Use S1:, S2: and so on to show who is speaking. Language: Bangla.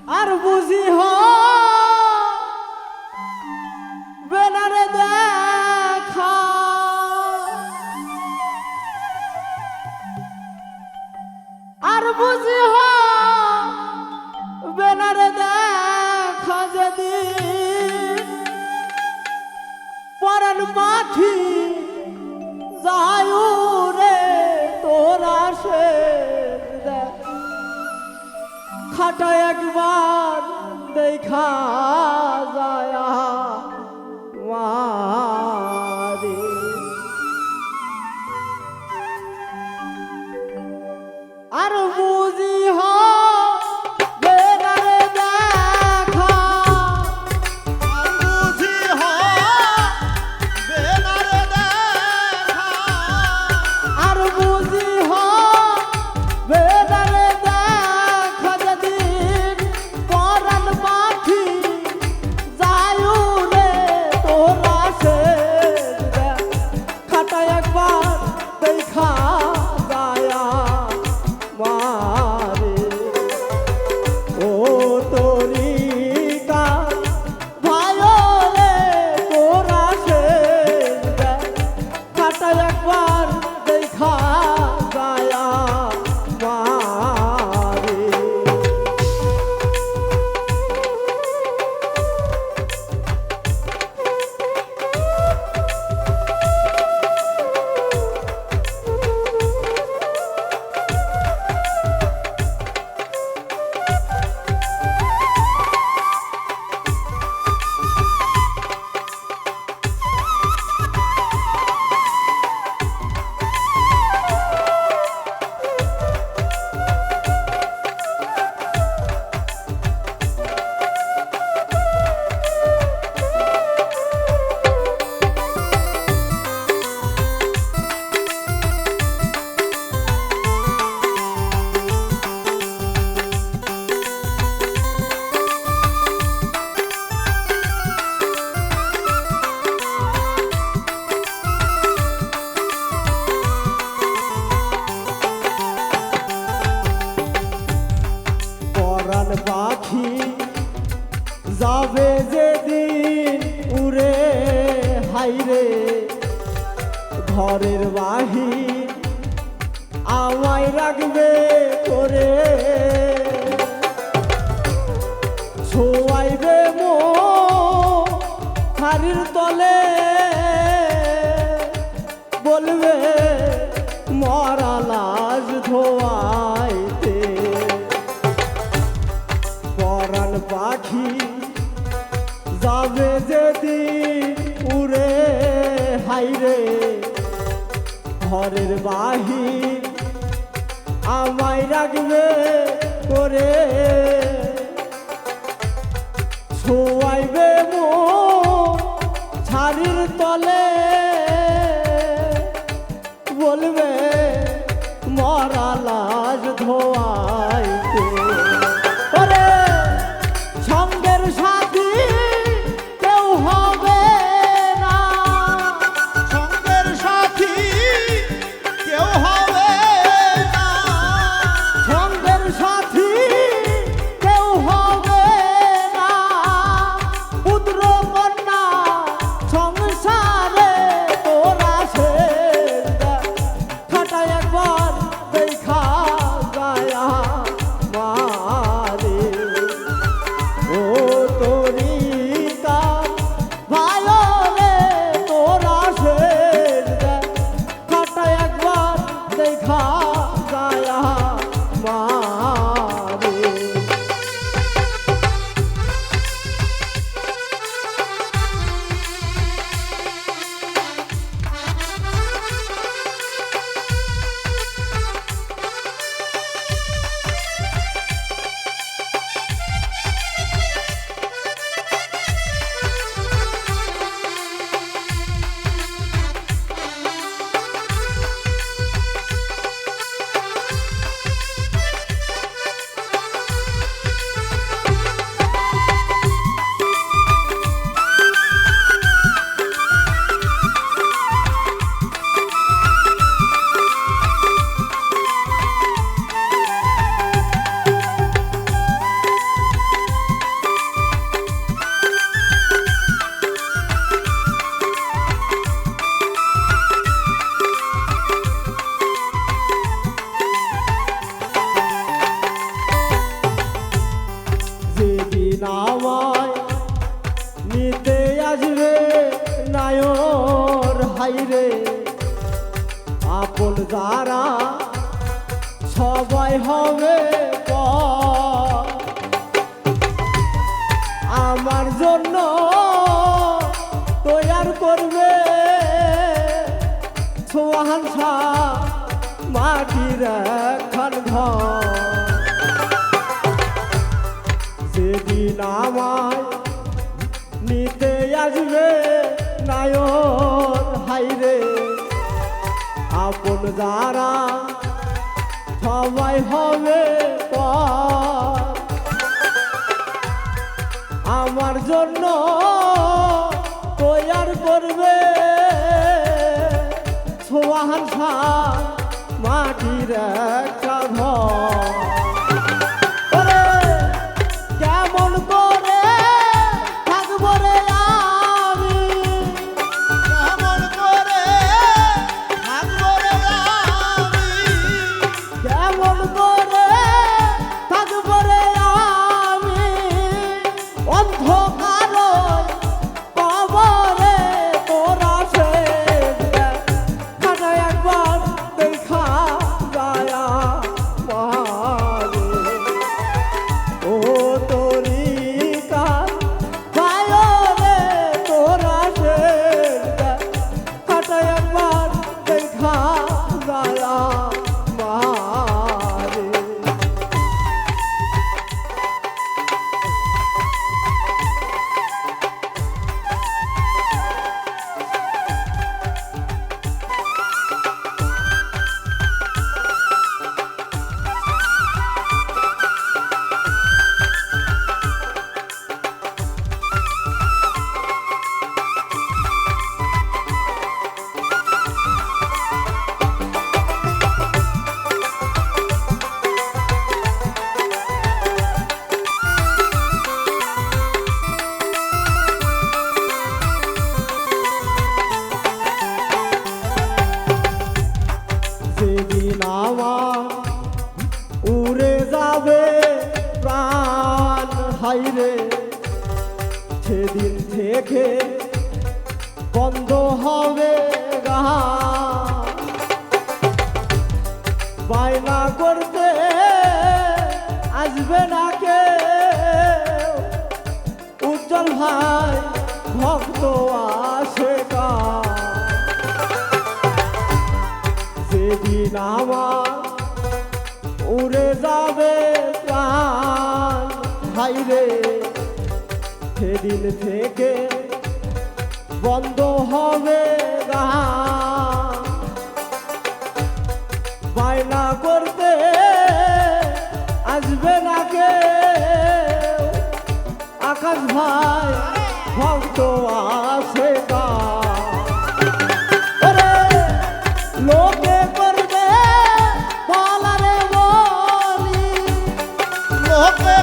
S1: আর বুঝি বেনারে দেখা আর বুঝি বেনারে দেখা যেদিন পরাণ পাখি যায় রে তোরা সে খাটা একবার দেখা যায় মারে আর বুঝি বেনারে দেখা
S2: বেনারে দেখা
S1: আর বুঝি বেনারে দেখা যেদিন পরাণ পাখি যায় রে তোরা সে খাটা একবার দেখা যায় মারে ও তোরি কার ভাইরে তোরা সে খাটা একবার দেখা যায় মারে পরাণ পাখি যাবে যেদিন উড়ে হাইরে ঘরের বাহির আমায় রাখবে করে ছোয়াইবে মো হাড়ির তলে বলবে মরা লাশ ধোয়াইতে পরাণ পাখি যাবে যেদিন উড়ে হাইরে ঘরের বাহির আমায় রাখবে করে ছোয়াইবে মো ছাড়ির তলে বলবে মরা লাশ ধোয়াইতে ওরে সঙ্গের সাথী কেউ হবে না
S2: সঙ্গের সাথী কেউ হবে না
S1: সঙ্গের সাথী আমায় নিতে আসবে নায়র হাইরে আপন যারা সবাই হবে পর। আমার জন্য তৈয়ার করবে সোহান শাহ মাটির একখান ঘর। সেদিন আমায় নিতে আসবে নায়র হাইরে আপন যারা সবাই হবে পর। আমার জন্য তৈয়ার করবে সোহান শাহ মাটির একটা ঘর। ওরে কেমন করে থাকবো রে আমি,
S2: কেমন করে থাকবো রে আমি,
S1: কেমন করে থাকবো রে আমি অন্ধকার কবরে তোরা সে কাটা একবার দেখা যায় আমারে। ও তোরি কার ভাইরে তোরা সে কাটা একবার দেখা যায় আমারে। সেদিন আমার উড়ে যাবে প্রাণ হাইরে সেদিন থেকে বন্ধ হবে গান। বায়না করতে আসবে না কেউ উজ্জ্বল ভাই ভক্ত আসে গান। সেদিন আমার উড়ে যাবে প্রাণ হাইরে সেদিন থেকে বন্ধ হবে গান। বায়না করতে আসবে না কেউ আকাশ ভাই ভক্ত আসে গান। ওরে লোকে করবে বলারে বলি,
S2: লোকে